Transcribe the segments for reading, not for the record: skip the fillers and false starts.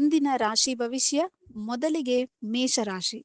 ಇಂದಿನ ರಾಶಿ ಭವಿಷ್ಯ. ಮೊದಲಿಗೆ ಮೇಷರಾಶಿ.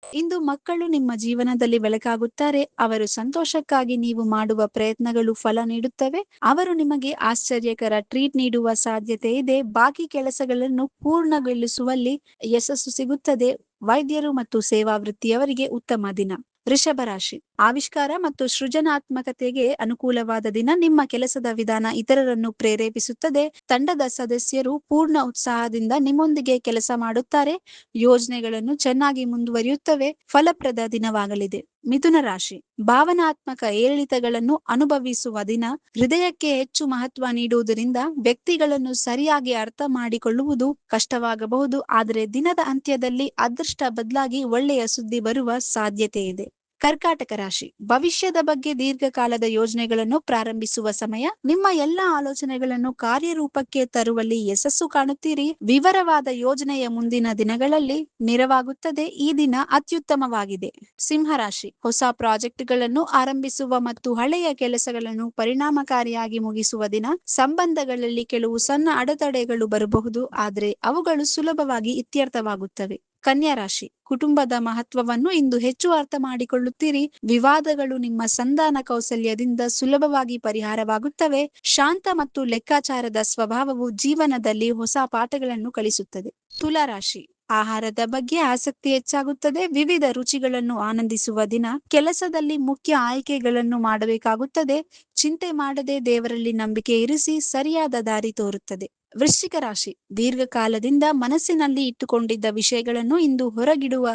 ಇಂದು ಮಕ್ಕಳು ನಿಮ್ಮ ಜೀವನದಲ್ಲಿ ಬೆಳಕಾಗುತ್ತಾರೆ. ಅವರು ಸಂತೋಷಕ್ಕಾಗಿ ನೀವು ಮಾಡುವ ಪ್ರಯತ್ನಗಳು ಫಲ ನೀಡುತ್ತವೆ. ಅವರು ನಿಮಗೆ ಆಶ್ಚರ್ಯಕರ ಟ್ರೀಟ್ ನೀಡುವ ಸಾಧ್ಯತೆ ಇದೆ. ಬಾಕಿ ಕೆಲಸಗಳನ್ನು ಪೂರ್ಣಗೊಳಿಸುವಲ್ಲಿ ಯಶಸ್ಸು ಸಿಗುತ್ತದೆ. ವೈದ್ಯರು ಮತ್ತು ಸೇವಾ ವೃತ್ತಿಯವರಿಗೆ ಉತ್ತಮ ದಿನ. ವೃಷಭ ರಾಶಿ. ಆವಿಷ್ಕಾರ ಮತ್ತು ಸೃಜನಾತ್ಮಕತೆಗೆ ಅನುಕೂಲವಾದ ದಿನ. ನಿಮ್ಮ ಕೆಲಸದ ವಿಧಾನ ಇತರರನ್ನು ಪ್ರೇರೇಪಿಸುತ್ತದೆ. ತಂಡದ ಸದಸ್ಯರು ಪೂರ್ಣ ಉತ್ಸಾಹದಿಂದ ನಿಮ್ಮೊಂದಿಗೆ ಕೆಲಸ ಮಾಡುತ್ತಾರೆ. ಯೋಜನೆಗಳನ್ನು ಚೆನ್ನಾಗಿ ಮುಂದುವರಿಯುತ್ತವೆ. ಫಲಪ್ರದ ದಿನವಾಗಲಿದೆ. ಮಿಥುನ ರಾಶಿ. ಭಾವನಾತ್ಮಕ ಏರಿಳಿತಗಳನ್ನು ಅನುಭವಿಸುವ ದಿನ. ಹೃದಯಕ್ಕೆ ಹೆಚ್ಚು ಮಹತ್ವ ನೀಡುವುದರಿಂದ ವ್ಯಕ್ತಿಗಳನ್ನು ಸರಿಯಾಗಿ ಅರ್ಥ ಮಾಡಿಕೊಳ್ಳುವುದು ಕಷ್ಟವಾಗಬಹುದು. ಆದರೆ ದಿನದ ಅಂತ್ಯದಲ್ಲಿ ಅದೃಷ್ಟ ಬದಲಾಗಿ ಒಳ್ಳೆಯ ಸುದ್ದಿ ಬರುವ ಸಾಧ್ಯತೆ ಇದೆ. ಕರ್ಕಾಟಕ ರಾಶಿ. ಭವಿಷ್ಯದ ಬಗ್ಗೆ ದೀರ್ಘಕಾಲದ ಯೋಜನೆಗಳನ್ನು ಪ್ರಾರಂಭಿಸುವ ಸಮಯ. ನಿಮ್ಮ ಎಲ್ಲಾ ಆಲೋಚನೆಗಳನ್ನು ಕಾರ್ಯರೂಪಕ್ಕೆ ತರುವಲ್ಲಿ ಯಶಸ್ಸು ಕಾಣುತ್ತೀರಿ. ವಿವರವಾದ ಯೋಜನೆಯ ಮುಂದಿನ ದಿನಗಳಲ್ಲಿ ನೆರವಾಗುತ್ತದೆ. ಈ ದಿನ ಅತ್ಯುತ್ತಮವಾಗಿದೆ. ಸಿಂಹರಾಶಿ. ಹೊಸ ಪ್ರಾಜೆಕ್ಟ್ಗಳನ್ನು ಆರಂಭಿಸುವ ಮತ್ತು ಹಳೆಯ ಕೆಲಸಗಳನ್ನು ಪರಿಣಾಮಕಾರಿಯಾಗಿ ಮುಗಿಸುವ ದಿನ. ಸಂಬಂಧಗಳಲ್ಲಿ ಕೆಲವು ಸಣ್ಣ ಅಡೆತಡೆಗಳು ಬರಬಹುದು, ಆದರೆ ಅವುಗಳು ಸುಲಭವಾಗಿ ಇತ್ಯರ್ಥವಾಗುತ್ತವೆ. ಕನ್ಯಾ ರಾಶಿ. ಕುಟುಂಬದ ಮಹತ್ವವನ್ನು ಇಂದು ಹೆಚ್ಚು ಅರ್ಥ ಮಾಡಿಕೊಳ್ಳುತ್ತೀರಿ. ವಿವಾದಗಳು ನಿಮ್ಮ ಸಂಧಾನ ಕೌಶಲ್ಯದಿಂದ ಸುಲಭವಾಗಿ ಪರಿಹಾರವಾಗುತ್ತವೆ. ಶಾಂತ ಮತ್ತು ಲೆಕ್ಕಾಚಾರದ ಸ್ವಭಾವವು ಜೀವನದಲ್ಲಿ ಹೊಸ ಪಾಠಗಳನ್ನು ಕಲಿಸುತ್ತದೆ. ತುಲಾ ರಾಶಿ. ಆಹಾರದ ಬಗ್ಗೆ ಆಸಕ್ತಿ ಹೆಚ್ಚಾಗುತ್ತದೆ. ವಿವಿಧ ರುಚಿಗಳನ್ನು ಆನಂದಿಸುವ ದಿನ. ಕೆಲಸದಲ್ಲಿ ಮುಖ್ಯ ಆಯ್ಕೆಗಳನ್ನು ಮಾಡಬೇಕಾಗುತ್ತದೆ. ಚಿಂತೆ ಮಾಡದೆ ದೇವರಲ್ಲಿ ನಂಬಿಕೆ ಇರಿಸಿ. ಸರಿಯಾದ ದಾರಿ ತೋರುತ್ತದೆ. ವೃಶ್ಚಿಕ ರಾಶಿ. ದೀರ್ಘಕಾಲದಿಂದ ಮನಸ್ಸಿನಲ್ಲಿ ಇಟ್ಟುಕೊಂಡಿದ್ದ ವಿಷಯಗಳನ್ನು ಇಂದು ಹೊರಗಿಡುವ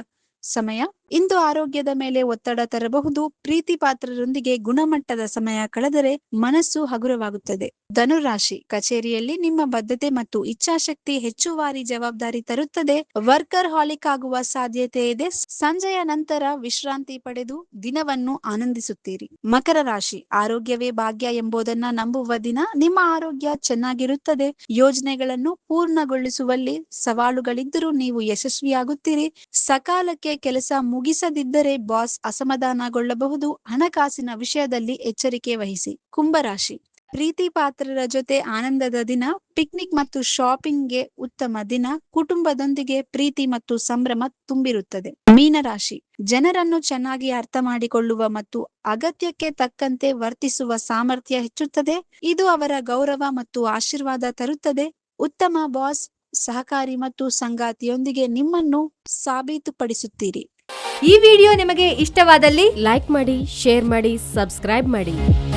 ಸಮಯ. ಇಂದು ಆರೋಗ್ಯದ ಮೇಲೆ ಒತ್ತಡ ತರಬಹುದು. ಪ್ರೀತಿ ಪಾತ್ರರೊಂದಿಗೆ ಗುಣಮಟ್ಟದ ಸಮಯ ಕಳೆದರೆ ಮನಸ್ಸು ಹಗುರವಾಗುತ್ತದೆ. ಧನುರಾಶಿ. ಕಚೇರಿಯಲ್ಲಿ ನಿಮ್ಮ ಬದ್ಧತೆ ಮತ್ತು ಇಚ್ಛಾಶಕ್ತಿ ಹೆಚ್ಚುವರಿ ಜವಾಬ್ದಾರಿ ತರುತ್ತದೆ. ವರ್ಕರ್ ಹಾಲಿಕ್ ಆಗುವ ಸಾಧ್ಯತೆ ಇದೆ. ಸಂಜೆಯ ನಂತರ ವಿಶ್ರಾಂತಿ ಪಡೆದು ದಿನವನ್ನು ಆನಂದಿಸುತ್ತೀರಿ. ಮಕರ ರಾಶಿ. ಆರೋಗ್ಯವೇ ಭಾಗ್ಯ ಎಂಬುದನ್ನ ನಂಬುವ ದಿನ. ನಿಮ್ಮ ಆರೋಗ್ಯ ಚೆನ್ನಾಗಿರುತ್ತದೆ. ಯೋಜನೆಗಳನ್ನು ಪೂರ್ಣಗೊಳಿಸುವಲ್ಲಿ ಸವಾಲುಗಳಿದ್ದರೂ ನೀವು ಯಶಸ್ವಿಯಾಗುತ್ತೀರಿ. ಸಕಾಲಕ್ಕೆ ಕೆಲಸ ಮುಗಿಸದಿದ್ದರೆ ಬಾಸ್ ಅಸಮಾಧಾನಗೊಳ್ಳಬಹುದು. ಹಣಕಾಸಿನ ವಿಷಯದಲ್ಲಿ ಎಚ್ಚರಿಕೆ ವಹಿಸಿ. ಕುಂಭರಾಶಿ. ಪ್ರೀತಿ ಪಾತ್ರರ ಜೊತೆ ಆನಂದದ ದಿನ. ಪಿಕ್ನಿಕ್ ಮತ್ತು ಶಾಪಿಂಗ್ಗೆ ಉತ್ತಮ ದಿನ. ಕುಟುಂಬದೊಂದಿಗೆ ಪ್ರೀತಿ ಮತ್ತು ಸಂಭ್ರಮ ತುಂಬಿರುತ್ತದೆ. ಮೀನರಾಶಿ. ಜನರನ್ನು ಚೆನ್ನಾಗಿ ಅರ್ಥ ಮಾಡಿಕೊಳ್ಳುವ ಮತ್ತು ಅಗತ್ಯಕ್ಕೆ ತಕ್ಕಂತೆ ವರ್ತಿಸುವ ಸಾಮರ್ಥ್ಯ ಹೆಚ್ಚುತ್ತದೆ. ಇದು ಅವರ ಗೌರವ ಮತ್ತು ಆಶೀರ್ವಾದ ತರುತ್ತದೆ. ಉತ್ತಮ ಬಾಸ್, ಸಹಕಾರಿ ಮತ್ತು ಸಂಗಾತಿಯೊಂದಿಗೆ ನಿಮ್ಮನ್ನು ಸಾಬೀತುಪಡಿಸುತ್ತೀರಿ. ಈ ವಿಡಿಯೋ ನಿಮಗೆ ಇಷ್ಟವಾದಲ್ಲಿ ಲೈಕ್ ಮಾಡಿ, ಶೇರ್ ಮಾಡಿ, ಸಬ್ಸ್ಕ್ರೈಬ್ ಮಾಡಿ.